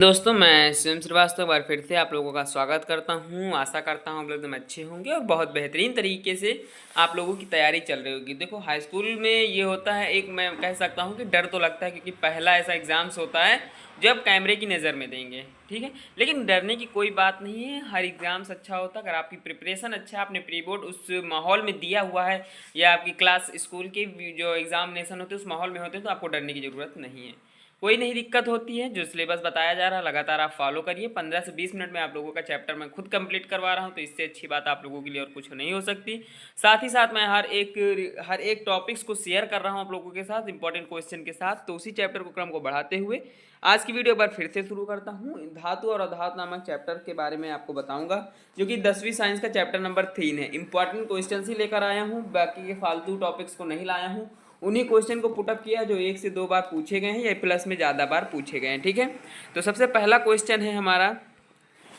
दोस्तों, मैं शिवम श्रीवास्तव बार फिर से आप लोगों का स्वागत करता हूं। आशा करता हूं आप लोग एकदम अच्छे होंगे और बहुत बेहतरीन तरीके से आप लोगों की तैयारी चल रही होगी। देखो, हाई स्कूल में ये होता है, एक मैं कह सकता हूं कि डर तो लगता है क्योंकि पहला ऐसा एग्ज़ाम्स होता है जब कैमरे की नज़र में देंगे, ठीक है। लेकिन डरने की कोई बात नहीं है, हर एग्ज़ाम्स अच्छा होता है अगर आपकी प्रिपरेशन अच्छा है, आपने प्री बोर्ड उस माहौल में दिया हुआ है या आपकी क्लास स्कूल के जो एग्ज़ामिनेशन होते हैं उस माहौल में होते हैं तो आपको डरने की ज़रूरत नहीं है। कोई नहीं दिक्कत होती है। जो सिलेबस बताया जा रहा है लगातार आप फॉलो करिए। 15 से 20 मिनट में आप लोगों का चैप्टर मैं खुद कंप्लीट करवा रहा हूं, तो इससे अच्छी बात आप लोगों के लिए और कुछ नहीं हो सकती। साथ ही साथ मैं हर एक टॉपिक्स को शेयर कर रहा हूं आप लोगों के साथ इंपॉर्टेंट क्वेश्चन के साथ। तो उसी चैप्टर को क्रम को बढ़ाते हुए आज की वीडियो एक बार फिर से शुरू करता हूं। धातु और अधातु नामक चैप्टर के बारे में आपको बताऊंगा, जो कि 10वीं साइंस का चैप्टर नंबर 3 है। इंपॉर्टेंट क्वेश्चन ही लेकर आया हूँ, बाकी के फालतू टॉपिक्स को नहीं लाया हूँ। उन्हीं क्वेश्चन को पुटअप किया जो 1 से 2 बार पूछे गए हैं या प्लस में ज़्यादा बार पूछे गए हैं, ठीक है। तो सबसे पहला क्वेश्चन है हमारा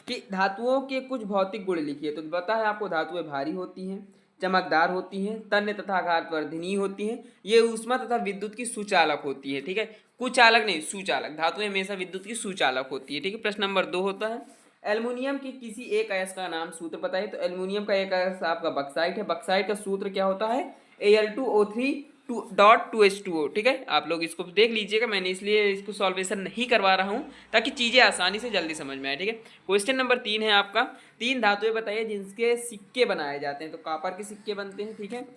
कि धातुओं के कुछ भौतिक गुण लिखिए। तो पता है आपको, धातुएं भारी होती हैं, चमकदार होती हैं, तन्य तथा आघातवर्धनीय होती हैं, ये ऊष्मा तथा विद्युत की सुचालक होती है, ठीक है। कुचालक नहीं, सुचालक। धातुएं हमेशा विद्युत की सुचालक होती है, ठीक है। प्रश्न नंबर 2 होता है, एल्युमिनियम की किसी एक अयस्क का नाम सूत्र बताइए। तो एल्युमिनियम का एक अयस्क आपका बक्साइट है। बक्साइट का सूत्र क्या होता है? Al2O3.2H2O, ठीक है। आप लोग इसको देख लीजिएगा, मैंने इसलिए इसको सॉल्वेशन नहीं करवा रहा हूँ ताकि चीज़ें आसानी से जल्दी समझ में आए, ठीक है। क्वेश्चन नंबर 3 है आपका, 3 धातुएं बताइए जिनके सिक्के बनाए जाते हैं। तो कॉपर के सिक्के बनते हैं, ठीक है,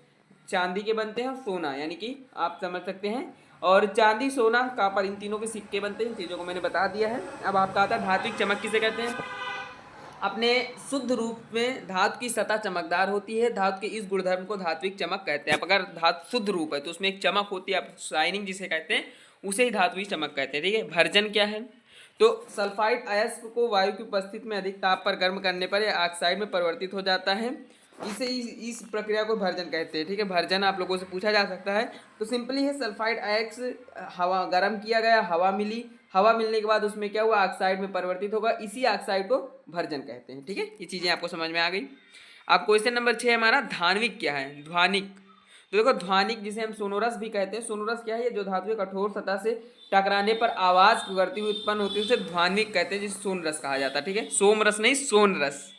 चांदी के बनते हैं और सोना, यानी कि आप समझ सकते हैं। और चांदी, सोना, कॉपर, इन तीनों के सिक्के बनते हैं। चीज़ों को मैंने बता दिया है। अब आपका आता है धात्विक चमक किसे कहते हैं। अपने शुद्ध रूप में धातु की सतह चमकदार होती है। धातु के इस गुणधर्म को धात्विक चमक कहते हैं। अब अगर धातु शुद्ध रूप है तो उसमें एक चमक होती है, आप शाइनिंग जिसे कहते हैं, उसे ही धात्विक चमक कहते हैं, ठीक है। भर्जन क्या है? तो सल्फाइड अयस्क को वायु की उपस्थिति में अधिक ताप पर गर्म करने पर यह ऑक्साइड में परिवर्तित हो जाता है। इस प्रक्रिया को भर्जन कहते हैं, ठीक है। भर्जन आप लोगों से पूछा जा सकता है। तो सिंपली है, सल्फाइड अयस्क हवा गर्म किया गया, हवा मिली, हवा मिलने के बाद उसमें क्या हुआ, ऑक्साइड में परिवर्तित होगा, इसी ऑक्साइड को भर्जन कहते हैं, ठीक है। ये चीज़ें आपको समझ में आ गई। अब क्वेश्चन नंबर 6 हमारा, ध्वानिक क्या है? ध्वानिक, तो देखो ध्वानिक जिसे हम सोनोरस भी कहते हैं। सोनोरस क्या है? ये जो धातु कठोर सतह से टकराने पर आवाज करती हुई उत्पन्न होती है उसे ध्वानिक कहते हैं, जिसे सोनरस कहा जाता है, ठीक है। सोमरस नहीं, सोनरस।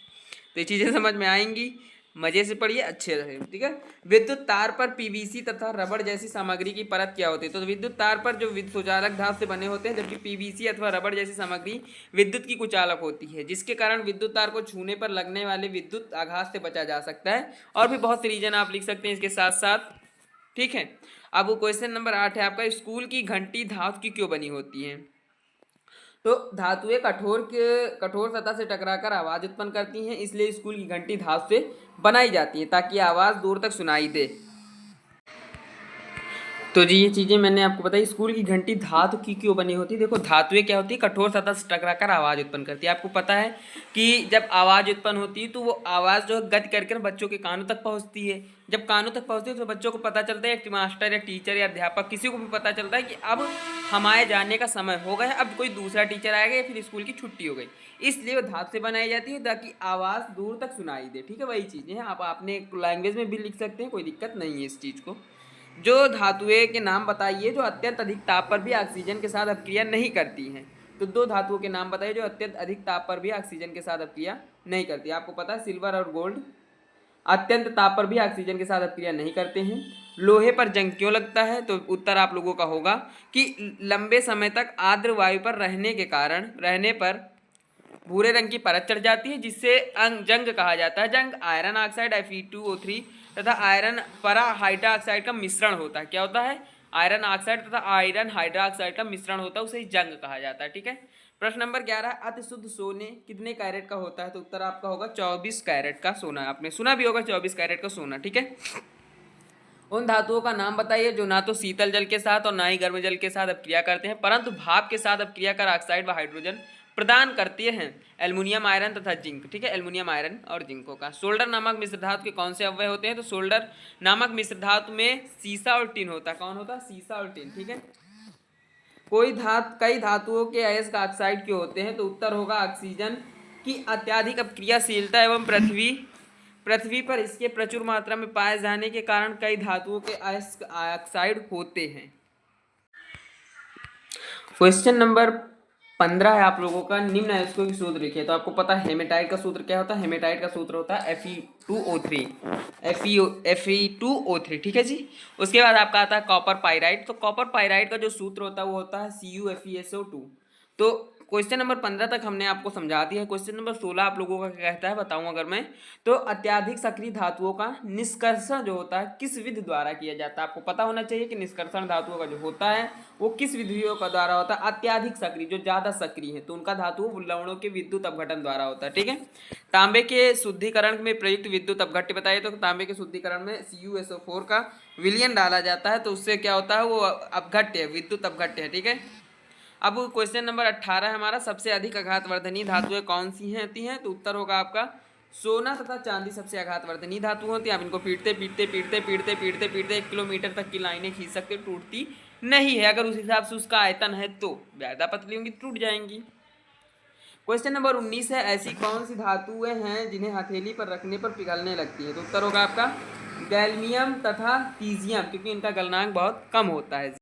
तो ये चीज़ें समझ में आएंगी, मजे से पढ़िए, अच्छे रहे, ठीक है। विद्युत तार पर पीवीसी तथा रबड़ जैसी सामग्री की परत क्या होती है? तो विद्युत तार पर जो सुचालक धातु से बने होते हैं, जबकि पीवीसी अथवा रबड़ जैसी सामग्री विद्युत की कुचालक होती है, जिसके कारण विद्युत तार को छूने पर लगने वाले विद्युत आघात से बचा जा सकता है। और भी बहुत से रीजन आप लिख सकते हैं इसके साथ साथ, ठीक है। अब वो क्वेश्चन नंबर 8 है आपका, स्कूल की घंटी धातु की क्यों बनी होती है? तो धातुएं कठोर सतह से टकराकर आवाज उत्पन्न करती हैं, इसलिए स्कूल की घंटी धातु से बनाई जाती है ताकि आवाज दूर तक सुनाई दे। तो जी ये चीज़ें मैंने आपको बताई। स्कूल की घंटी धातु की क्यों बनी होती है? देखो, धातुएं क्या होती है, कठोर सतह से टकराकर आवाज़ उत्पन्न करती है। आपको पता है कि जब आवाज़ उत्पन्न होती है तो वो आवाज़ जो है गति करके बच्चों के कानों तक पहुंचती है। जब कानों तक पहुंचती है तो बच्चों को पता चलता है, मास्टर या टीचर या अध्यापक किसी को भी पता चलता है कि अब हमारे जाने का समय हो गया, अब कोई दूसरा टीचर आएगा या फिर स्कूल की छुट्टी हो गई। इसलिए वो धातु से बनाई जाती है ताकि आवाज़ दूर तक सुनाई दे, ठीक है। वही चीज़ें हैं, आप अपने लैंग्वेज में भी लिख सकते हैं, कोई दिक्कत नहीं है इस चीज़ को। जो धातुएं के नाम बताइए जो अत्यंत अधिक ताप पर भी ऑक्सीजन के साथ अपक्रिया नहीं करती हैं। तो 2 धातुओं के नाम बताइए जो अत्यंत अधिक ताप पर भी ऑक्सीजन के साथ अपक्रिया नहीं करती। आपको पता है, सिल्वर और गोल्ड अत्यंत ताप पर भी ऑक्सीजन के साथ अपक्रिया नहीं करते हैं। लोहे पर जंग क्यों लगता है? तो उत्तर आप लोगों का होगा कि लंबे समय तक आर्द्र वायु पर रहने पर भूरे रंग की परत चढ़ जाती है, जिससे जंग कहा जाता है। जंग आयरन ऑक्साइड Fe2O3 तथा आयरन परा हाइड्रोक्साइड का मिश्रण होता है। क्या होता है? आयरन ऑक्साइड तथा आयरन हाइड्रोक्साइड का मिश्रण होता है, उसे जंग कहा जाता है, ठीक है। प्रश्न नंबर 11, अति शुद्ध सोने कितने कैरेट का होता है? तो उत्तर आपका होगा 24 कैरेट का सोना। आपने सुना भी होगा 24 कैरेट का सोना, ठीक है। उन धातुओं का नाम बताइए जो ना तो शीतल जल के साथ और ना ही गर्म जल के साथ अपक्रिया करते हैं, परंतु भाप के साथ अपक्रिया कर ऑक्साइड व हाइड्रोजन प्रदान करते हैं। एल्युमिनियम आयरन तथा जिंक, ठीक है। एल्युमिनियम आयरन और जिंकों का। सोल्डर नामक मिश्र धातु के कौन से अवयव होते हैं? तो सोल्डर नामक मिश्र धातु में सीसा और टिन होता है। कौन होता है? सीसा और टिन, ठीक है। कई धातुओं के अयस्क ऑक्साइड क्यों होते हैं? तो उत्तर होगा ऑक्सीजन की अत्यधिक अपक्रियाशीलता एवं पृथ्वी पर इसके प्रचुर मात्रा में पाए जाने के कारण कई धातुओं के अयस्क ऑक्साइड होते हैं। क्वेश्चन नंबर 15 है आप लोगों का निम्न अयस्कों की सूत्र लिखिए। तो आपको पता है हेमेटाइट का सूत्र क्या होता है? हेमेटाइट का सूत्र होता है Fe2O3, Fe2O3, ठीक है जी। उसके बाद आपका आता है कॉपर पाइराइट। तो कॉपर पाइराइट का जो सूत्र होता है वो होता है CuFeSO2। तो क्वेश्चन नंबर 15 तक हमने आपको समझा दिया है। क्वेश्चन नंबर 16 आप लोगों का क्या कहता है बताऊं अगर मैं, तो अत्याधिक सक्रिय धातुओं का निष्कर्षण जो होता है किस विधि द्वारा किया जाता है? आपको पता होना चाहिए कि निष्कर्षण धातुओं का जो होता है वो किस विधियों का द्वारा होता है? अत्याधिक सक्रिय, जो ज्यादा सक्रिय है तो उनका धातु लवणों के विद्युत अपघटन द्वारा होता है, ठीक है। तांबे के शुद्धिकरण में प्रयुक्त विद्युत अपघट्य बताइए। तो तांबे के शुद्धिकरण में CuSO4 का विलयन डाला जाता है, तो उससे क्या होता है? वो अपघट्य है, विद्युत अपघट्य है, ठीक है। अब क्वेश्चन नंबर 18 हमारा, सबसे अधिक आघातवर्धनी धातुएं कौन सी हैं होती हैं? तो उत्तर होगा आपका सोना तथा चांदी सबसे आघातवर्धनी धातु होती है। आप इनको पीटते पीटते पीटते पीटते पीटते पीटते 1 किलोमीटर तक की लाइनें खींच सकते, टूटती नहीं है। अगर उस हिसाब से उसका आयतन है तो ज्यादा पतली होंगी, टूट जाएंगी। क्वेश्चन नंबर 19 है, ऐसी कौन सी धातुएं हैं जिन्हें हथेली पर रखने पर पिघलने लगती है? तो उत्तर होगा आपका गैल्मियम तथा तीजियम, क्योंकि इनका गलनांक बहुत कम होता है।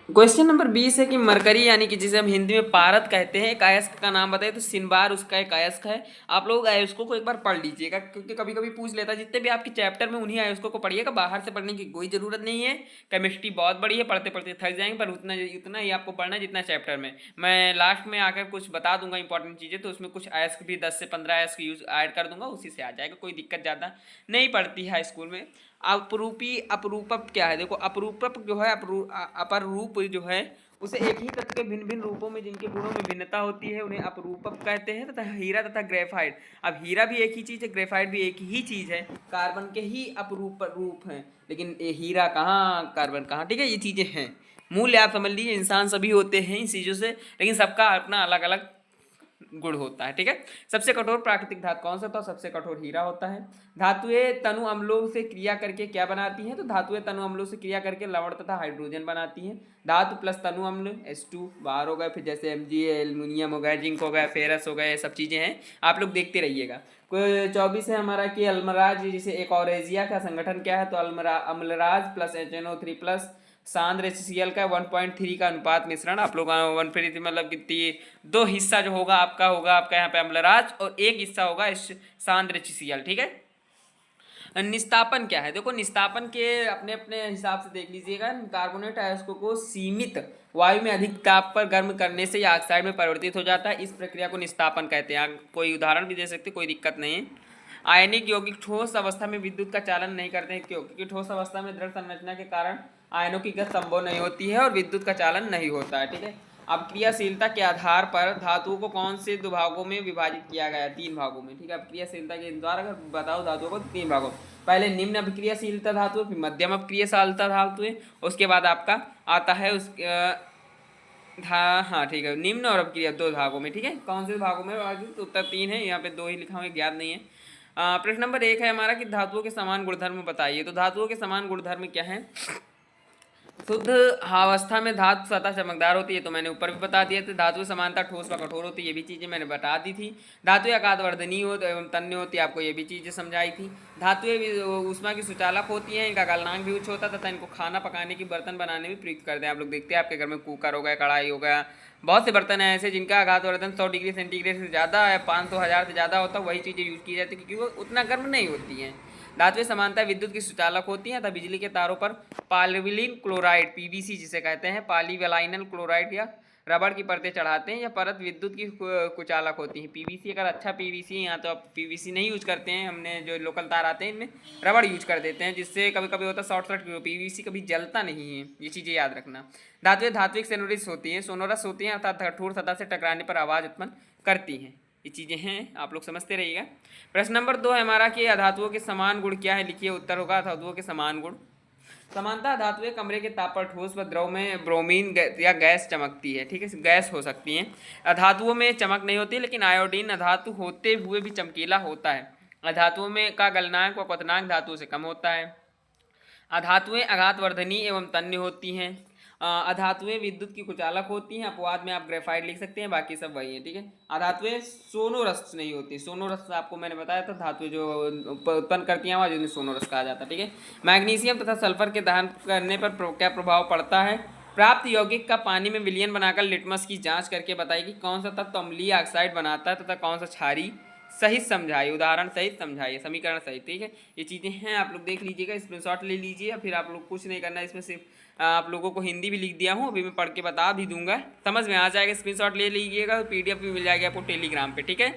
क्वेश्चन नंबर 20 है कि मरकरी यानी कि जिसे हम हिंदी में पारद कहते हैं, एक अयस्क का नाम बताइए। तो सिनबार उसका एक अयस्क है। आप लोग अयस्कों को एक बार पढ़ लीजिएगा, क्योंकि कभी कभी पूछ लेता है। जितने भी आपके चैप्टर में उन्हीं अयस्कों को पढ़िएगा, बाहर से पढ़ने की कोई जरूरत नहीं है। केमिस्ट्री बहुत बड़ी है, पढ़ते पढ़ते थक जाएंगे, पर उतना उतना ही आपको पढ़ना है जितना चैप्टर में। मैं लास्ट में आकर कुछ बता दूंगा इंपॉर्टेंट चीज़ें, तो उसमें कुछ अयस्क भी 10 से 15 अयस्क यूज ऐड कर दूंगा, उसी से आ जाएगा, कोई दिक्कत ज़्यादा नहीं पड़ती है स्कूल में। अपरूपी अपरूपक क्या है? देखो अपरूपक जो है, अपर रूप जो है उसे एक ही तत्व के भिन्न भिन्न रूपों में जिनके गुणों में भिन्नता होती है उन्हें अपरूपक कहते हैं। तथा हीरा तथा ग्रेफाइट, अब हीरा भी एक ही चीज है, ग्रेफाइट भी एक ही चीज है, कार्बन के ही अपरूप रूप हैं, लेकिन ये हीरा कहाँ, कार्बन कहाँ, ठीक है। ये चीजें हैं, मूल्य आप समझ लीजिए। इंसान सभी होते हैं इन चीजों से, लेकिन सबका अपना अलग अलग गुण होता है, ठीक है। सबसे कठोर प्राकृतिक धातु कौन सा? तो सबसे कठोर हीरा होता है। धातुएं तनु अम्लों से क्रिया करके क्या बनाती हैं? तो धातुएं तनु अम्लों से क्रिया करके लवण तथा हाइड्रोजन बनाती हैं। धातु प्लस तनु अम्ल H2 बाहर हो गए, फिर जैसे Mg एल्युमिनियम हो गया, जिंक हो गया, फेरस हो गए, ये सब चीजें हैं, आप लोग देखते रहिएगा। कोई 24 है हमारा कि अल्मराज, जिसे एक और एजिया का संगठन क्या है? तो अम्लराज प्लस HNO3 प्लस सांद्र HCl का 1.3 का अनुपात मिश्रण। आप लोग 1 मतलब कितनी, दो हिस्सा जो होगा आपका यहाँ पे अम्लराज, और एक हिस्सा होगा सांद्र HCl, ठीक है। निस्तापन क्या है? देखो निस्तापन के अपने अपने हिसाब से देख लीजिएगा। कार्बोनेट अयस्कों को सीमित वायु में अधिक ताप पर गर्म करने से यह ऑक्साइड में परिवर्तित हो जाता है, इस प्रक्रिया को निस्तापन कहते हैं। कोई उदाहरण भी दे सकते, कोई दिक्कत नहीं है। आयनिक यौगिक ठोस अवस्था में विद्युत का चालन नहीं करते हैं, क्यों? क्योंकि ठोस अवस्था में दृढ़ संरचना के कारण आयनों की गति संभव नहीं होती है और विद्युत का चालन नहीं होता है, ठीक है। अब क्रियाशीलता के आधार पर धातुओं को कौन से दो भागों में विभाजित किया गया है? 3 भागों में, ठीक है। अब क्रियाशीलता के द्वारा अगर बताओ धातुओं को 3 भागों, पहले निम्न अभिक्रियाशीलता धातु, फिर मध्यम अभिक्रियाशीलता धातुएं, उसके बाद आपका आता है उस हाँ ठीक है, निम्न और अभिक्रिया 2 भागों में, ठीक है। कौन से भागों में? उत्तर 3 है, यहाँ पे 2 ही लिखा हुआ है, याद नहीं है। प्रश्न नंबर 1 है हमारा कि धातुओं के समान गुणधर्म बताइए। तो धातुओं के समान गुणधर्म क्या है? शुद्ध अवस्था में धातु सतह चमकदार होती है, तो मैंने ऊपर भी बता दिया था। धातु समानता ठोस व कठोर होती है, ये भी चीज़ें मैंने बता दी थी। धातुएं आघातवर्धनीय हो एवं तन्य होती है, आपको ये भी चीज़ें समझाई थी। धातुएं ऊष्मा की सुचालक होती हैं, इनका गलनांक भी उच्च होता है तथा इनको खाना पकाने की बर्तन बनाने में प्रयुक्त करते हैं। आप लोग देखते हैं आपके घर में कुकर हो गया, कढ़ाई हो गया, बहुत से बर्तन हैं ऐसे जिनका आघातवर्धन 100 डिग्री सेंटीग्रेड से ज़्यादा है, 500 1000 से ज़्यादा होता है, वही चीज़ें यूज़ की जाती है क्योंकि वो उतना गर्म नहीं होती हैं। धातुएं समानता विद्युत की सुचालक होती हैं तथा बिजली के तारों पर पॉलीविलीन क्लोराइड पीवीसी जिसे कहते हैं, पॉलीविलाइनल क्लोराइड या रबड़ की परतें चढ़ाते हैं। यह परत विद्युत की कुचालक होती है। पीवीसी अगर अच्छा पीवीसी है, यहाँ तो आप पीवीसी नहीं यूज करते हैं, हमने जो लोकल तार आते हैं इनमें रबड़ यूज कर देते हैं, जिससे कभी कभी होता है शॉर्ट सर्किट। पीवीसी कभी जलता नहीं है, ये चीज़ें याद रखना। धातुएं धात्विक सोनोरस होती हैं अर्थात कठोर सतह से टकराने पर आवाज़ उत्पन्न करती हैं। ये चीज़ें हैं, आप लोग समझते रहिएगा। प्रश्न नंबर 2 है हमारा कि अधातुओं के समान गुण क्या है? लिखिए, उत्तर होगा अधातुओं के समान गुण। समानता धातुएं कमरे के ताप पर ठोस व द्रव में ब्रोमीन या गैस चमकती है, ठीक है, गैस हो सकती हैं। अधातुओं में चमक नहीं होती, लेकिन आयोडीन अधातु होते हुए भी चमकीला होता है। अधातुओं में का गलनांक व क्वथनांक धातुओं से कम होता है। अधातुएं आघातवर्धनी एवं तन्य होती हैं। अधातुएं विद्युत की कुचालक होती हैं। अपवाद में आप ग्रेफाइट लिख सकते हैं, बाकी सब वही है, ठीक है। अधातुएं सोनोरस नहीं होती। सोनोरस आपको मैंने बताया था, धातु जो उत्पन्न करती हैं आवाज उन्हें सोनोरस कहा जाता है, ठीक है। मैग्नीशियम तथा सल्फर के दहन करने पर क्या प्रभाव पड़ता है? प्राप्त यौगिक का पानी में विलयन बनाकर लिटमस की जांच करके बताइए कि कौन सा तत्व अम्लीय ऑक्साइड बनाता है तथा कौन सा क्षारीय। सहित समझाइए, उदाहरण सहित समझाइए, समीकरण सहित। ठीक है, ये चीज़ें हैं, आप लोग देख लीजिएगा, स्क्रीनशॉट ले लीजिए, या फिर आप लोग कुछ नहीं करना, इसमें सिर्फ आप लोगों को हिंदी भी लिख दिया हूँ, अभी मैं पढ़ के बता भी दूंगा, समझ में आ जाएगा। स्क्रीनशॉट ले लीजिएगा, PDF भी मिल जाएगा आपको टेलीग्राम पे। ठीक है,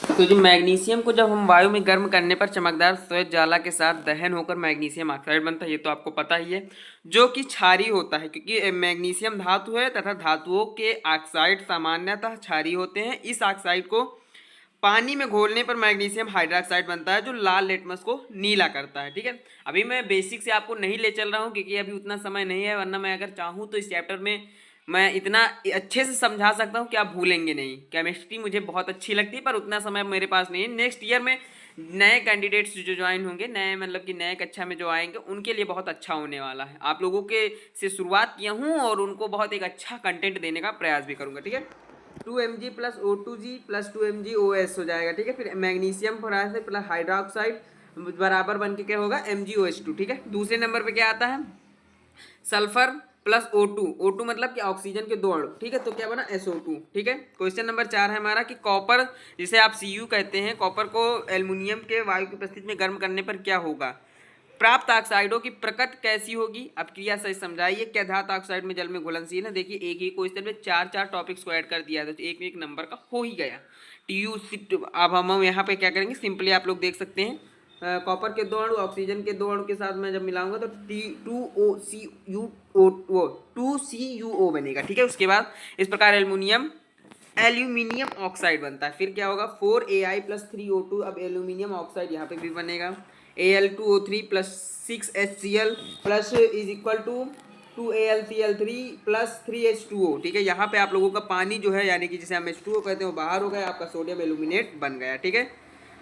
तो जो मैग्नीशियम को जब हम वायु में गर्म करने पर चमकदार श्वेत ज्वाला के साथ दहन होकर मैग्नीशियम ऑक्साइड बनता है, ये तो आपको पता ही है, जो कि क्षारीय होता है, क्योंकि मैग्नीशियम धातु है तथा धातुओं के ऑक्साइड सामान्यतः क्षारीय होते हैं। इस ऑक्साइड को पानी में घोलने पर मैग्नीशियम हाइड्रोक्साइड बनता है, जो लाल लिटमस को नीला करता है। ठीक है, अभी मैं बेसिक से आपको नहीं ले चल रहा हूँ क्योंकि अभी उतना समय नहीं है, वरना मैं अगर चाहूँ तो इस चैप्टर में मैं इतना अच्छे से समझा सकता हूँ कि आप भूलेंगे नहीं। केमिस्ट्री मुझे बहुत अच्छी लगती है, पर उतना समय मेरे पास नहीं है। नेक्स्ट ईयर में नए कैंडिडेट्स जो ज्वाइन होंगे, नए मतलब कि नए कक्षा में जो आएंगे, उनके लिए बहुत अच्छा होने वाला है। आप लोगों के से शुरुआत किया हूँ और उनको बहुत एक अच्छा कंटेंट देने का प्रयास भी करूँगा। ठीक है, 2Mg plus O2G plus 2MgOS हो जाएगा। ठीक है, फिर मैग्नीशियम फ्लोराइड प्लस हाइड्रोक्साइड बराबर बन के क्या होगा, MgOH2। ठीक है, दूसरे नंबर पे क्या आता है, सल्फर प्लस O2 मतलब कि ऑक्सीजन के दो अणु। ठीक है, तो क्या बना, SO2। ठीक है, क्वेश्चन नंबर 4 है हमारा कि कॉपर, जिसे आप Cu कहते हैं, कॉपर को एल्युमिनियम के वायु की उपस्थिति में गर्म करने पर क्या होगा। प्राप्त ऑक्साइडों की प्रकट कैसी होगी, अब क्रिया सही समझाइए। क्या धातु ऑक्साइड में जल में घुलनशील है। देखिए, एक ही क्वेश्चन में चार टॉपिक्स को ऐड कर दिया है, तो एक एक नंबर का हो ही गया। अब हम यहाँ पे क्या करेंगे, सिंपली आप लोग देख सकते हैं, कॉपर के दो अणु ऑक्सीजन के दो अणु के साथ मैं जब मिलाऊंगा तो T2CuO बनेगा। ठीक है, उसके बाद इस प्रकार एल्यूमिनियम ऑक्साइड बनता है। फिर क्या होगा, 4Ai प्लस 3O2, अब एल्यूमिनियम ऑक्साइड यहाँ पे भी बनेगा, Al2O3 plus 6HCl plus is equal to 2AlCl3 plus 3H2O। ठीक है, यहाँ पे आप लोगों का पानी जो है, यानी कि जिसे हम H2O कहते हैं, वो बाहर हो गया, आपका सोडियम एल्यूमिनेट बन गया। ठीक है,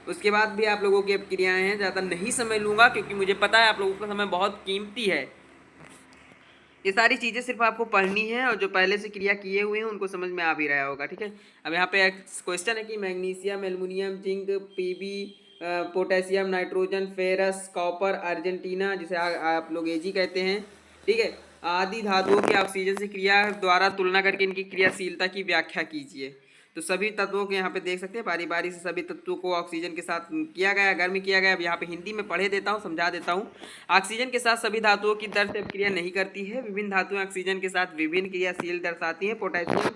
उसके बाद भी आप लोगों की अब क्रियाएं हैं, ज़्यादा नहीं समय लूँगा क्योंकि मुझे पता है आप लोगों का समय बहुत कीमती है। ये सारी चीज़ें सिर्फ आपको पढ़नी है और जो पहले से क्रिया किए हुए हैं उनको समझ में आ भी रहा होगा। ठीक है, अब यहाँ पे क्वेश्चन है कि magnesium, aluminium, zinc, Pb, potassium, nitrogen, ferrous, copper, Argentina, जिसे आप लोग Ag कहते हैं, ठीक है, आदि धातुओं के ऑक्सीजन से क्रिया द्वारा तुलना करके इनकी क्रियाशीलता की व्याख्या कीजिए। तो सभी तत्वों के यहाँ पे देख सकते हैं, बारी बारी से सभी तत्वों को ऑक्सीजन के साथ किया गया, गर्म किया गया। अब यहाँ पे हिंदी में पढ़े देता हूँ, समझा देता हूँ। ऑक्सीजन के साथ सभी धातुओं की दर से क्रिया नहीं करती है। विभिन्न धातुएं ऑक्सीजन के साथ विभिन्न क्रियाशील दर्शाती हैं। पोटेशियम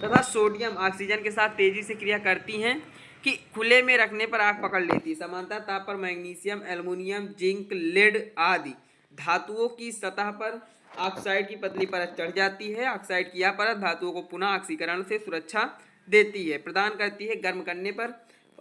तथा सोडियम ऑक्सीजन के साथ तेजी से क्रिया करती हैं कि खुले में रखने पर आग पकड़ लेती है। समांतर ताप पर मैग्नीशियम, एल्युमिनियम, जिंक, लेड आदि धातुओं की सतह पर ऑक्साइड की पतली परत चढ़ जाती है। ऑक्साइड की यह परत धातुओं को पुनः ऑक्सीकरण से सुरक्षा देती है, प्रदान करती है। गर्म करने पर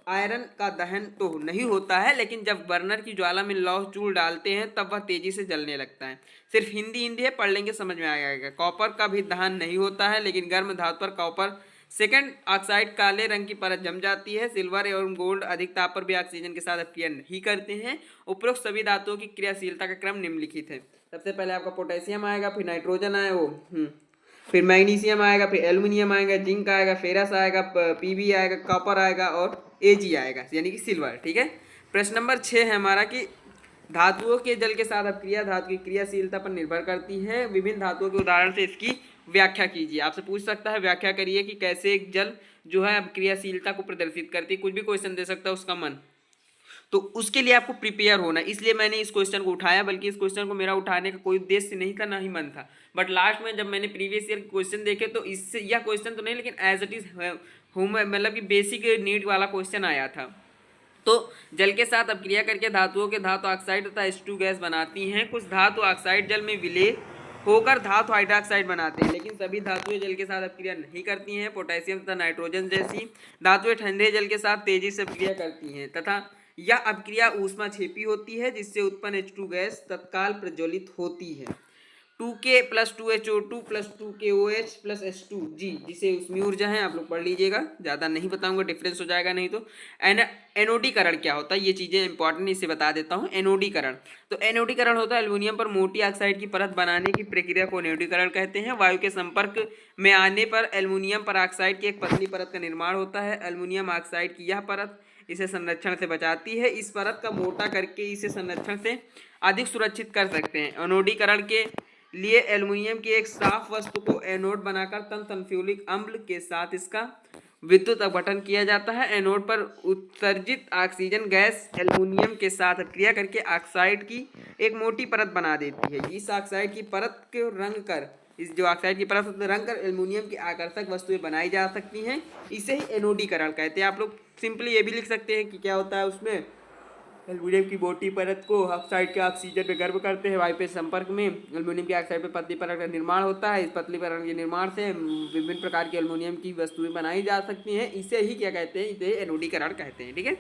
आयरन का दहन तो नहीं होता है, लेकिन जब बर्नर की ज्वाला में लौह चूल डालते हैं तब वह तेजी से जलने लगता है। सिर्फ हिंदी है, पढ़ लेंगे समझ में आ जाएगा। कॉपर का भी दहन नहीं होता है, लेकिन गर्म धातु पर कॉपर सेकंड ऑक्साइड काले रंग की परत जम जाती है। सिल्वर एवं गोल्ड अधिक ताप पर भी ऑक्सीजन के साथ क्रिया नहीं करते हैं। उपरोक्त सभी धातुओं की क्रियाशीलता का क्रम निम्नलिखित है। सबसे पहले आपका पोटेशियम आएगा, फिर नाइट्रोजन आएगा, फिर मैग्नीशियम आएगा, फिर एल्युमिनियम आएगा, जिंक आएगा, फेरस आएगा, Pb आएगा, कॉपर आएगा और Ag आएगा, यानी कि सिल्वर। ठीक है, प्रश्न नंबर 6 है हमारा कि धातुओं के जल के साथ अपक्रिया धातु की क्रियाशीलता पर निर्भर करती है। विभिन्न धातुओं के उदाहरण से इसकी व्याख्या कीजिए। आपसे पूछ सकता है, व्याख्या करिए कि कैसे एक जल जो है क्रियाशीलता को प्रदर्शित करती है। कुछ भी क्वेश्चन दे सकता है उसका मन, तो उसके लिए आपको प्रिपेयर होना, इसलिए मैंने इस क्वेश्चन को उठाया। बल्कि इस क्वेश्चन को मेरा उठाने का कोई उद्देश्य नहीं था, ना ही मन था, बट लास्ट में जब मैंने प्रीवियस ईयर क्वेश्चन देखे तो इससे यह क्वेश्चन तो नहीं, लेकिन एज इट इज मतलब कि बेसिक नीड वाला क्वेश्चन आया था। तो जल के साथ अपक्रिया करके धातुओं के धातु ऑक्साइड तथा H2 गैस बनाती हैं। कुछ धातु ऑक्साइड जल में विलय होकर धातु हाइड्रोक्साइड बनाते हैं, लेकिन सभी धातुएं जल के साथ अपक्रिया नहीं करती हैं। पोटेशियम तथा नाइट्रोजन जैसी धातुएं ठंडे जल के साथ तेजी से अपक्रिया करती हैं तथा यह अपक्रिया ऊष्माक्षेपी होती है, जिससे उत्पन्न H2 गैस तत्काल प्रज्वलित होती है। 2K plus 2HO2 plus 2KOH plus H2G, जिसे उसमें ऊर्जा है, आप लोग पढ़ लीजिएगा, ज़्यादा नहीं बताऊंगा, डिफरेंस हो जाएगा नहीं तो। एनोडीकरण क्या होता है, ये चीज़ें इंपॉर्टेंट, इसे बता देता हूँ। एनोडीकरण, तो एनोडीकरण होता है एल्युमिनियम पर मोटी ऑक्साइड की परत बनाने की प्रक्रिया को एनोडीकरण कहते हैं। वायु के संपर्क में आने पर एल्युमिनियम पर ऑक्साइड की एक पतली परत का निर्माण होता है। एल्युमिनियम ऑक्साइड की यह परत इसे संरक्षण से बचाती है। इस परत का मोटा करके इसे संरक्षण से अधिक सुरक्षित कर सकते हैं। एनोडीकरण के लिए एल्युमिनियम की एक साफ वस्तु को एनोड बनाकर तन सल्फ्यूरिक अम्ल के साथ इसका विद्युत अपघटन किया जाता है। एनोड पर उत्सर्जित ऑक्सीजन गैस एल्युमिनियम के साथ क्रिया करके ऑक्साइड की एक मोटी परत बना देती है। इस ऑक्साइड की परत को रंग कर इस जो ऑक्साइड की परत रंग कर एल्युमिनियम की आकर्षक वस्तुएं बनाई जा सकती हैं। इसे ही एनोडीकरण कहते हैं। आप लोग सिंपली ये भी लिख सकते हैं कि क्या होता है उसमें, एल्युमिनियम की मोटी परत को ऑक्साइड के ऑक्सीजन पे गर्म करते हैं। वायु के संपर्क में एल्युमिनियम की ऑक्साइड पे पतली परत का निर्माण होता है। इस पतली परत के निर्माण से विभिन्न प्रकार की एल्युमिनियम की वस्तुएं बनाई जा सकती हैं। इसे ही क्या कहते हैं, इसे एनोडीकरण कहते हैं। ठीक है।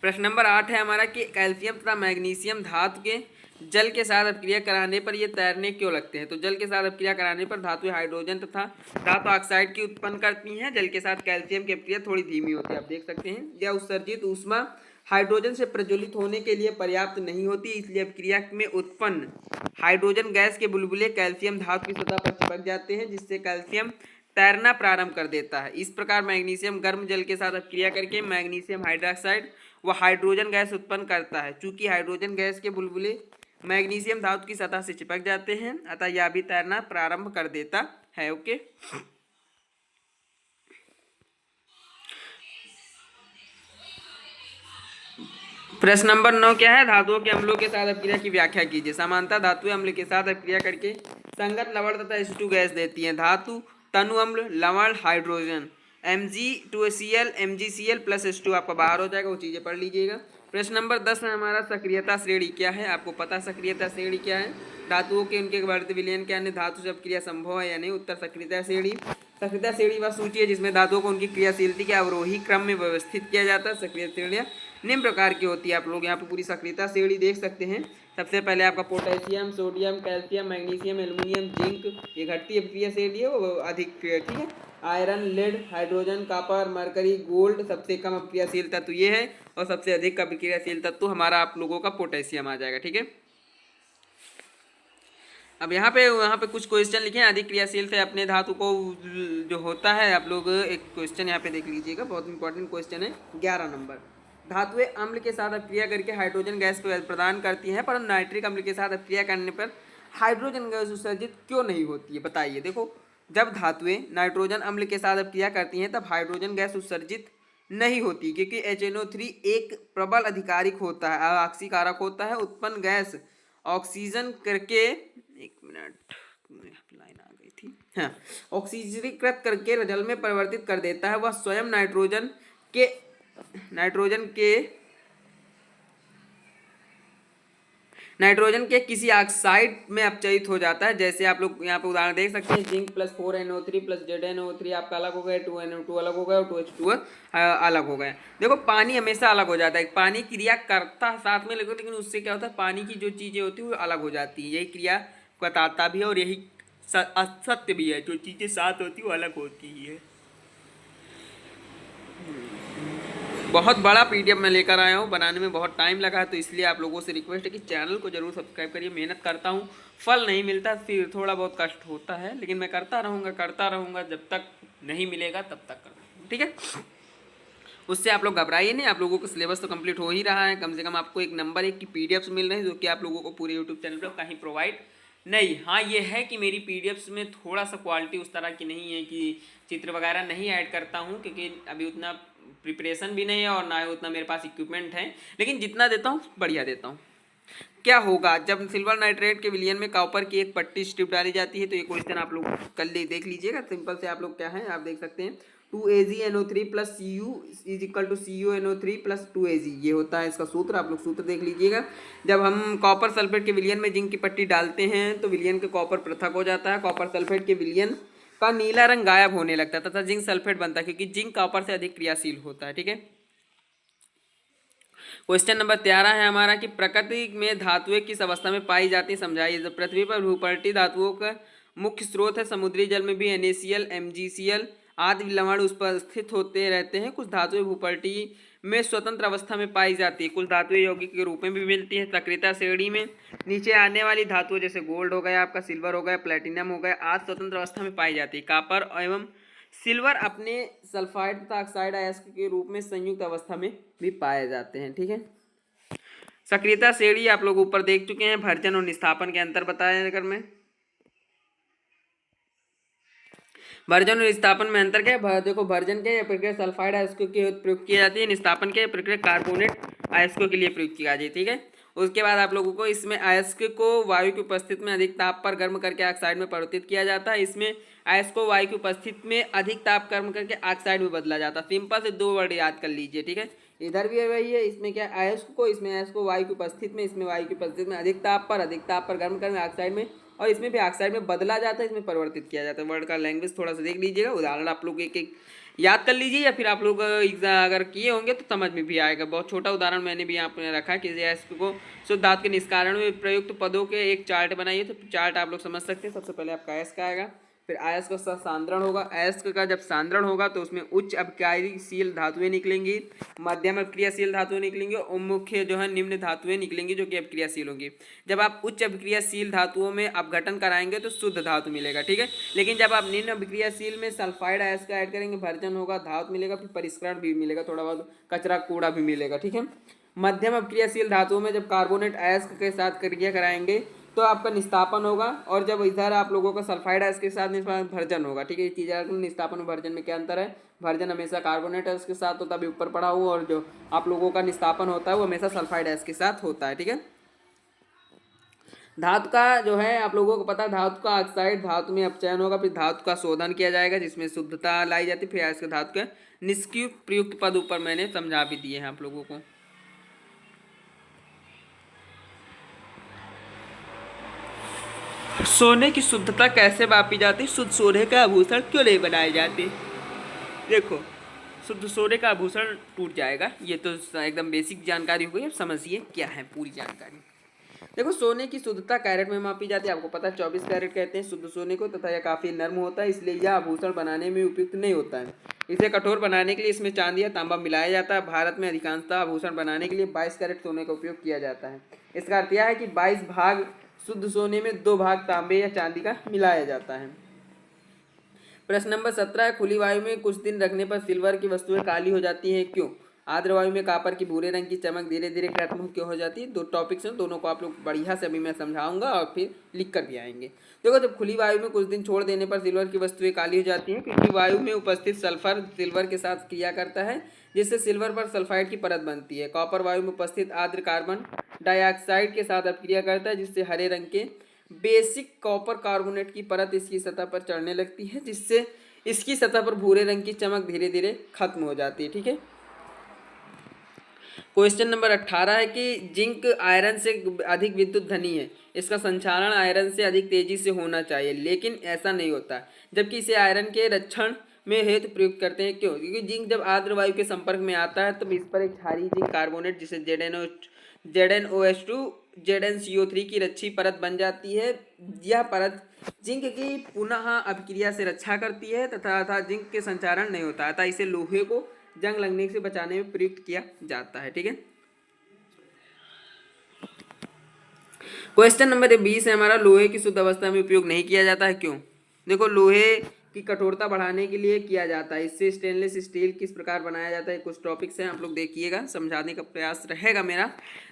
प्रश्न नंबर 8 है हमारा कि कैल्शियम तथा मैग्नीशियम धातु के जल के साथ अपक्रिया कराने पर ये तैरने क्यों लगते हैं। तो जल के साथ अपक्रिया कराने पर धातु हाइड्रोजन तथा धातु ऑक्साइड की उत्पन्न करती हैं। जल के साथ कैल्शियम की अपक्रिया थोड़ी धीमी होती है, आप देख सकते हैं। या उत्सर्जित ऊष्मा हाइड्रोजन से प्रज्वलित होने के लिए पर्याप्त नहीं होती, इसलिए अपक्रिया में उत्पन्न हाइड्रोजन गैस के बुलबुले कैल्शियम धातु की सतह पर चिपक जाते हैं, जिससे कैल्शियम तैरना प्रारंभ कर देता है। इस प्रकार मैग्नीशियम गर्म जल के साथ अपक्रिया करके मैग्नीशियम हाइड्रोक्साइड व हाइड्रोजन गैस उत्पन्न करता है। चूंकि हाइड्रोजन गैस के बुलबुले मैग्नीशियम धातु की सतह से चिपक जाते हैं, अतः यह भी तैरना प्रारंभ कर देता है। ओके। प्रश्न नंबर 9 क्या है, धातुओं के अम्लों के साथ अपक्रिया की व्याख्या कीजिए। समानता धातुएं अम्ल के साथ अपक्रिया करके संगत लवण तथा H2 गैस देती हैं। धातु तनु अम्ल लवण hydrogen Mg2Cl MgCl plus H2 आपका बाहर हो जाएगा, वो चीज़ें पढ़ लीजिएगा। प्रश्न नंबर 10 है हमारा, सक्रियता श्रेणी क्या है। आपको पता सक्रियता श्रेणी क्या है। धातुओं के उनके वर्ध विलयन के अन्य धातु से अपक्रिया संभव है या नहीं। उत्तर सक्रियता श्रेणी। सक्रियता श्रेणी वह सूची है जिसमें धातुओं को उनकी क्रियाशीलता के अवरोही क्रम में व्यवस्थित किया जाता है। सक्रिय श्रेणियाँ निम्न प्रकार की होती है। आप लोग यहाँ पे पूरी सक्रियता श्रेणी देख सकते हैं। सबसे पहले आपका potassium, sodium, calcium, magnesium, aluminium, zinc, ये घटती अपक्रिया श्रेणी है, वो अधिक। ठीक है। Iron, lead, hydrogen, copper, mercury, gold, सबसे कम अपक्रियाशील तत्व ये है, और सबसे अधिक अपक्रियाशील तत्व हमारा आप लोगों का पोटेशियम आ जाएगा। ठीक है। अब यहाँ पे कुछ क्वेश्चन लिखे हैं। अधिक क्रियाशील से अपने धातु को जो होता है, आप लोग एक क्वेश्चन यहाँ पे देख लीजिएगा, बहुत इंपॉर्टेंट क्वेश्चन है। 11 नंबर, धातुएं अम्ल के साथ अपक्रिया करके हाइड्रोजन गैस प्रदान करती हैं, परंतु नाइट्रिक अम्ल के साथ अपक्रिया करने पर हाइड्रोजन गैस उत्सर्जित क्यों नहीं होती है, बताइए। देखो, जब धातुएं नाइट्रोजन अम्ल के साथ अपक्रिया करती हैं तब हाइड्रोजन गैस उत्सर्जित नहीं होती, क्योंकि HNO3 एक प्रबल अधिकारिक होता है, ऑक्सीकारक होता है। उत्पन्न गैस ऑक्सीजन करके, एक मिनट लाइन आ गई थी, हाँ, ऑक्सीजनीकृत करके जल में परिवर्तित कर देता है। वह स्वयं नाइट्रोजन के किसी ऑक्साइड में अपचयित हो जाता है। जैसे आप लोग यहाँ पे उदाहरण देख सकते हैं, zinc plus 4NO3 plus ZNO3 आपका अलग हो गया, 2NO2 अलग हो गया और 2H2 अलग हो गया। देखो, पानी हमेशा अलग हो जाता है। पानी क्रिया करता है साथ में, लेकिन उससे क्या होता है, पानी की जो चीज़ें होती है वो अलग हो जाती है। यही क्रिया बताता भी है और यही असत्य भी है। जो चीज़ें साथ होती है वो अलग होती ही है। बहुत बड़ा PDF मैं लेकर आया हूँ, बनाने में बहुत टाइम लगा है, तो इसलिए आप लोगों से रिक्वेस्ट है कि चैनल को जरूर सब्सक्राइब करिए। मेहनत करता हूँ, फल नहीं मिलता, फिर थोड़ा बहुत कष्ट होता है, लेकिन मैं करता रहूँगा, जब तक नहीं मिलेगा तब तक करूँगा। ठीक है। उससे आप लोग घबराइए नहीं, आप लोगों को सिलेबस तो कंप्लीट हो ही रहा है। कम से कम आपको एक नंबर 1 की PDFs मिल रहे हैं, जो कि आप लोगों को पूरे यूट्यूब चैनल पर कहीं प्रोवाइड नहीं। हाँ, ये है कि मेरी PDFs में थोड़ा सा क्वालिटी उस तरह की नहीं है कि चित्र वगैरह नहीं ऐड करता हूँ, क्योंकि अभी उतना प्रिपरेशन भी नहीं है और ना ही उतना मेरे पास इक्विपमेंट है, लेकिन जितना देता हूँ बढ़िया देता हूँ। क्या होगा जब सिल्वर नाइट्रेट के विलयन में कॉपर की एक पट्टी स्ट्रिप डाली जाती है। तो ये क्वेश्चन आप लोग कल देख लीजिएगा। सिंपल से आप लोग क्या है, आप देख सकते हैं, 2AgNO3 plus Cu is equal to CuNO3 plus 2Ag, ये होता है इसका सूत्र। आप लोग सूत्र देख लीजिएगा। जब हम कॉपर सल्फेट के विलयन में जिंक की पट्टी डालते हैं तो विलयन के कॉपर पृथक हो जाता है। कॉपर सल्फेट के विलयन का नीला रंग गायब होने लगता है तथा जिंक सल्फेट बनता है, क्योंकि जिंक कॉपर से अधिक क्रियाशील होता है। ठीक है। क्वेश्चन नंबर 13 है हमारा कि प्रकृति में धातुएं किस अवस्था में पाई जाती है, समझाइए। जब पृथ्वी पर भूपर्टी धातुओं का मुख्य स्रोत है, समुद्री जल में भी NaCl MgCl आदि लवण उस पर स्थित होते रहते हैं। कुछ धातुएं भूपर्टी में स्वतंत्र अवस्था में पाई जाती है, कुछ धातुएं यौगिक के रूप में भी मिलती है। सक्रियता श्रेणी में नीचे आने वाली धातुएं जैसे गोल्ड हो गया, आपका सिल्वर हो गया, प्लेटिनम हो गया आदि स्वतंत्र अवस्था में पाई जाती है। कॉपर एवं सिल्वर अपने सल्फाइड तथा ऑक्साइड अयस्क के रूप में संयुक्त अवस्था में भी पाए जाते हैं। ठीक है। सक्रियता श्रेणी आप लोग ऊपर देख चुके हैं। भर्जन और निस्थापन के अंतर बताया अगर मैं, भर्जन और निस्थापन में अंतर क्या है? देखो, भर्जन क्या है? प्रक्रिया सल्फाइड अयस्कों की प्रयोग की जाती है। निस्थापन क्या है? प्रक्रिया कार्बोनेट अयस्कों के लिए प्रयोग की जाती है। ठीक है। उसके बाद आप लोगों को इसमें अयस्क को वायु की उपस्थिति में अधिक ताप पर गर्म करके ऑक्साइड में परिवर्तित किया जाता है। इसमें अयस्क को वायु की उपस्थिति में अधिक ताप गर्म करके ऑक्साइड में बदला जाता है। सिंपल से 2 वर्ड याद कर लीजिए। ठीक है। इधर भी वही है। इसमें क्या अयस्क को वायु की उपस्थिति में, इसमें वायु की उपस्थिति में अधिक ताप पर गर्म करके ऑक्साइड में, और इसमें भी ऑक्साइड में बदला जाता है, इसमें परिवर्तित किया जाता है। वर्ड का लैंग्वेज थोड़ा सा देख लीजिएगा। उदाहरण आप लोग एक एक याद कर लीजिए, या फिर आप लोग अगर किए होंगे तो समझ में भी आएगा। बहुत छोटा उदाहरण मैंने भी यहाँ पर रखा है कि अयस्क को शुद्ध धातु के निष्कारण में प्रयुक्त पदों के एक चार्ट बनाइए। तो चार्ट आप लोग समझ सकते हैं। सबसे पहले आपका अयस्क आएगा, फिर अयस्क का सांद्रण होगा। अयस्क का जब सांद्रण होगा तो उसमें उच्च अपक्रियाशील धातुएं निकलेंगी, मध्यम अपक्रियाशील धातुएं निकलेंगी और मुख्य जो है निम्न धातुएं निकलेंगी जो कि अपक्रियाशील होंगी। जब आप उच्च अपक्रियाशील धातुओं में अपघटन कराएंगे तो शुद्ध धातु मिलेगा। ठीक है। लेकिन जब आप निम्न अपक्रियाशील में सल्फाइड अयस्क ऐड करेंगे, भर्जन होगा, धातु मिलेगा, फिर परिष्करण भी मिलेगा, थोड़ा बहुत कचरा कूड़ा भी मिलेगा। ठीक है। मध्यम अपक्रियाशील धातुओं में जब कार्बोनेट अयस्क के साथ क्रिया कराएंगे तो आपका निस्तापन होगा, और जब इधर आप लोगों का सल्फाइड अयस्क के साथ भर्जन होगा। ठीक है। चीज़ निस्तापन और भर्जन में क्या अंतर है? भर्जन हमेशा कार्बोनेट अयस्क के साथ होता है, अभी ऊपर पढ़ा हुआ, और जो आप लोगों का निस्तापन होता है वो हमेशा सल्फाइड अयस्क के साथ होता है। ठीक है। धातु का जो है आप लोगों को पता है, धातु का ऑक्साइड धातु में अपचयन होगा, फिर धातु का शोधन किया जाएगा जिसमें शुद्धता लाई जाती है, फिर अयस्क धातु के निष्क्रिय प्रयुक्त पद ऊपर मैंने समझा भी दिए हैं आप लोगों को। सोने की शुद्धता कैसे मापी जाती? शुद्ध सोने का आभूषण क्यों नहीं बनाए जाते? देखो, शुद्ध सोने का आभूषण टूट जाएगा। ये तो एकदम बेसिक जानकारी हो गई। अब समझिए क्या है पूरी जानकारी। देखो, सोने की शुद्धता कैरेट में मापी जाती है। आपको पता है 24 कैरेट कहते हैं शुद्ध सोने को, तथा यह काफ़ी नर्म होता है, इसलिए यह आभूषण बनाने में उपयुक्त नहीं होता है। इसे कठोर बनाने के लिए इसमें चांदी या तांबा मिलाया जाता है। भारत में अधिकांशतः आभूषण बनाने के लिए 22 कैरेट सोने का उपयोग किया जाता है। इसका अर्थ यह है कि 22 भाग शुद्ध सोने में 2 भाग तांबे या चांदी का मिलाया जाता है। प्रश्न नंबर 17 है, खुली वायु में कुछ दिन रखने पर सिल्वर की वस्तुएं काली हो जाती हैं, क्यों? आर्द्र वायु में कापर की भूरे रंग की चमक धीरे धीरे खत्म क्यों हो जाती है? 2 टॉपिक्स हैं, दोनों को आप लोग बढ़िया से अभी मैं समझाऊंगा और फिर लिख कर भी आएंगे। देखो, जब खुली वायु में कुछ दिन छोड़ देने पर सिल्वर की वस्तुएं काली हो जाती हैं, क्योंकि वायु में उपस्थित सल्फर सिल्वर के साथ क्रिया करता है, जिससे सिल्वर पर सल्फाइड की परत बनती है। कॉपर वायु में उपस्थित आर्द्र कार्बन डाइऑक्साइड के साथ अपक्रिया करता है, जिससे हरे रंग के बेसिक कॉपर कार्बोनेट की परत इसकी सतह पर चढ़ने लगती है, जिससे इसकी सतह पर भूरे रंग की चमक धीरे धीरे खत्म हो जाती है। ठीक है। क्वेश्चन नंबर 18 है कि जिंक आयरन से अधिक विद्युत धनी है, इसका संचारण आयरन से अधिक तेजी से होना चाहिए, लेकिन ऐसा नहीं होता, जबकि इसे आयरन के रक्षण में हेतु प्रयुक्त करते हैं। क्यों? क्योंकि जिंक जब आर्द्र वायु के संपर्क में आता है तो इस पर एक क्षारीय जिंक कार्बोनेट जिसे ZnOH2 ZnCO3 की रच्छी परत बन जाती है। यह परत जिंक की पुनः अभिक्रिया से रक्षा करती है तथा जिंक के संचारण नहीं होता, अतः इसे लोहे को जंग लगने से बचाने में प्रयुक्त किया जाता है। ठीक है। क्वेश्चन नंबर 20 है हमारा, लोहे की शुद्ध अवस्था में उपयोग नहीं किया जाता है, क्यों? देखो, लोहे की कठोरता बढ़ाने के लिए किया जाता है। इससे स्टेनलेस स्टील किस प्रकार बनाया जाता है, कुछ टॉपिक्स हैं, आप लोग देखिएगा, समझाने का प्रयास रहेगा मेरा।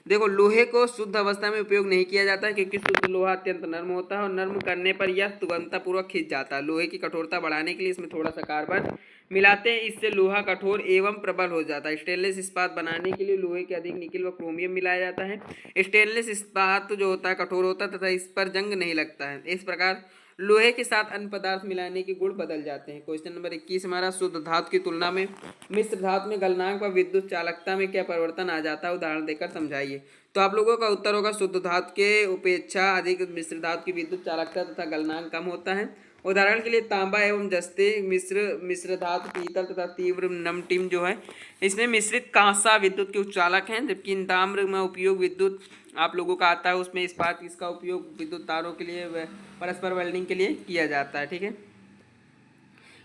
देखो, लोहे को शुद्ध अवस्था में उपयोग नहीं किया जाता है क्योंकि शुद्ध लोहा अत्यंत नर्म होता है और नर्म करने पर यह तुरंतपूर्वक खिंच जाता है। लोहे की कठोरता बढ़ाने के लिए इसमें थोड़ा सा कार्बन मिलाते हैं, इससे लोहा कठोर एवं प्रबल हो जाता है। स्टेनलेस इस्पात बनाने के लिए लोहे के अधिक निकल व क्रोमियम मिलाया जाता है। स्टेनलेस इस्पात जो होता है कठोर होता है तथा इस पर जंग नहीं लगता है। इस प्रकार लोहे के साथ अन्य पदार्थ मिलाने के गुण बदल जाते हैं। क्वेश्चन नंबर 21 हमारा, शुद्ध धातु की तुलना में मिश्र धातु में गलनांक व विद्युत चालकता में क्या परिवर्तन आ जाता है, उदाहरण देकर समझाइए। तो आप लोगों का उत्तर होगा, शुद्ध धातु के अपेक्षा अधिक मिश्र धातु की विद्युत चालकता तथा गलनांक कम होता है। उदाहरण के लिए तांबा एवं जस्ते मिश्र धातु पीतल तथा तीव्र नमटीम जो है इसमें मिश्रित कांसा विद्युत के उच्चालक हैं, जबकि ताम्र में उपयोग विद्युत आप लोगों का आता है, उसमें इस्पात इसका उपयोग विद्युत तारों के लिए परस्पर वेल्डिंग के लिए किया जाता है। ठीक है।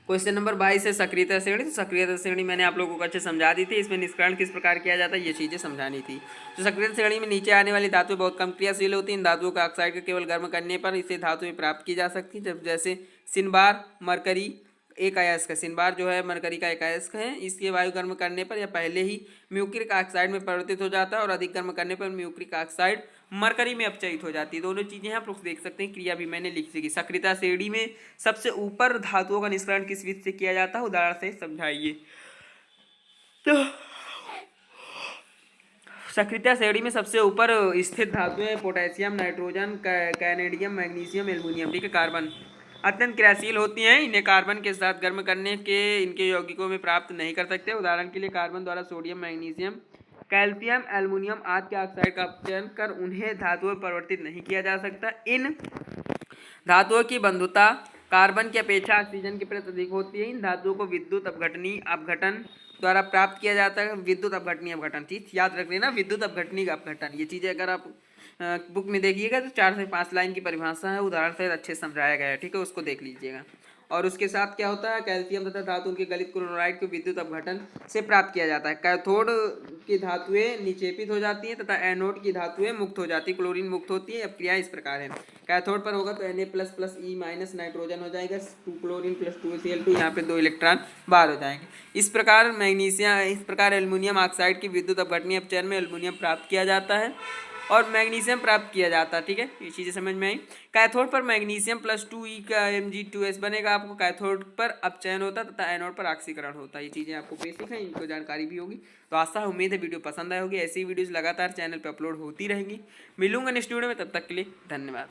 क्वेश्चन नंबर 22 है, सक्रियता श्रेणी। तो सक्रियता श्रेणी मैंने आप लोगों को अच्छे समझा दी थी, इसमें निष्करण किस प्रकार किया जाता है ये चीज़ें समझानी थी। तो सक्रियता श्रेणी में नीचे आने वाली धातुएं बहुत कम क्रियाशील होती हैं। इन धातुओं का ऑक्साइड को केवल गर्म करने पर इसे धातुएं प्राप्त की जा सकती है, जब जैसे सिनबार, मरकरी, एक अयस्क है। सिनबार जो है मरकरी का एक अयस्क है। इसके वायु गर्म करने पर या पहले ही म्यूक्रिक ऑक्साइड में परिवर्तित हो जाता है और अधिक गर्म करने पर म्यूक्रिक ऑक्साइड मरकरी में अपचयित हो जाती है। दोनों चीजें आप लोग देख सकते हैं। क्रिया भी मैंने लिख दी। सक्रियता श्रेणी में सबसे ऊपर धातुओं का निष्करण किस विधि से किया जाता है, उदाहरण से समझाइए। तो सक्रियता श्रेणी में सबसे ऊपर स्थित धातुएं पोटेशियम, नाइट्रोजन, कैनेडियम, मैग्नीशियम, एल्युमिनियम, ठीक है। कार्बन अत्यंत क्रियाशील होती हैं। इन्हें कार्बन के साथ गर्म करने के इनके यौगिकों में प्राप्त नहीं कर सकते। उदाहरण के लिए कार्बन द्वारा सोडियम, मैग्नीशियम, कैल्शियम, एल्युमिनियम आदि के ऑक्साइड का अपचयन कर उन्हें धातुओं में परिवर्तित नहीं किया जा सकता। इन धातुओं की बंधुता कार्बन की अपेक्षा ऑक्सीजन के प्रति अधिक होती है। इन धातुओं को विद्युत अपघटनी अपघटन द्वारा प्राप्त किया जाता है। विद्युत अपघटनी अपघटन चीज याद रख लेना, विद्युत अपघटनी अपघटन, ये चीजें अगर आप बुक में देखिएगा तो 4 से 5 लाइन की परिभाषा है, उदाहरण से अच्छे से समझाया गया है, ठीक है। उसको देख लीजिएगा। और उसके साथ क्या होता है, कैल्शियम तथा धातु के गलित क्लोराइड को विद्युत अपघटन से प्राप्त किया जाता है। कैथोड की धातुएं निक्षेपित हो जाती हैं तथा एनोड की धातुएं मुक्त हो जाती है, क्लोरीन मुक्त होती है। अब क्रिया इस प्रकार है। कैथोड पर होगा तो Na++E- नाइट्रोजन हो जाएगा, 2 क्लोरीन + 2Cl2, यहाँ पे 2 इलेक्ट्रॉन बाहर हो जाएंगे। इस प्रकार एल्युमिनियम ऑक्साइड की विद्युत अपघटनीय अपचयन में एल्युमिनियम प्राप्त किया जाता है और मैग्नीशियम प्राप्त किया जाता है, ठीक है। ये चीज़ें समझ में आई। कैथोड पर मैग्नीशियम +2E का Mg2S बनेगा। आपको कैथोड पर अपचयन होता है तथा एनोड पर ऑक्सीकरण होता है। ये चीज़ें आपको बेसिक हैं, इनको जानकारी भी होगी। तो आशा उम्मीद है वीडियो पसंद आई होगी। ऐसी वीडियोज़ लगातार चैनल पर अपलोड होती रहेंगी। मिलूंगा नेक्स्ट वीडियो में, तब तक के लिए धन्यवाद।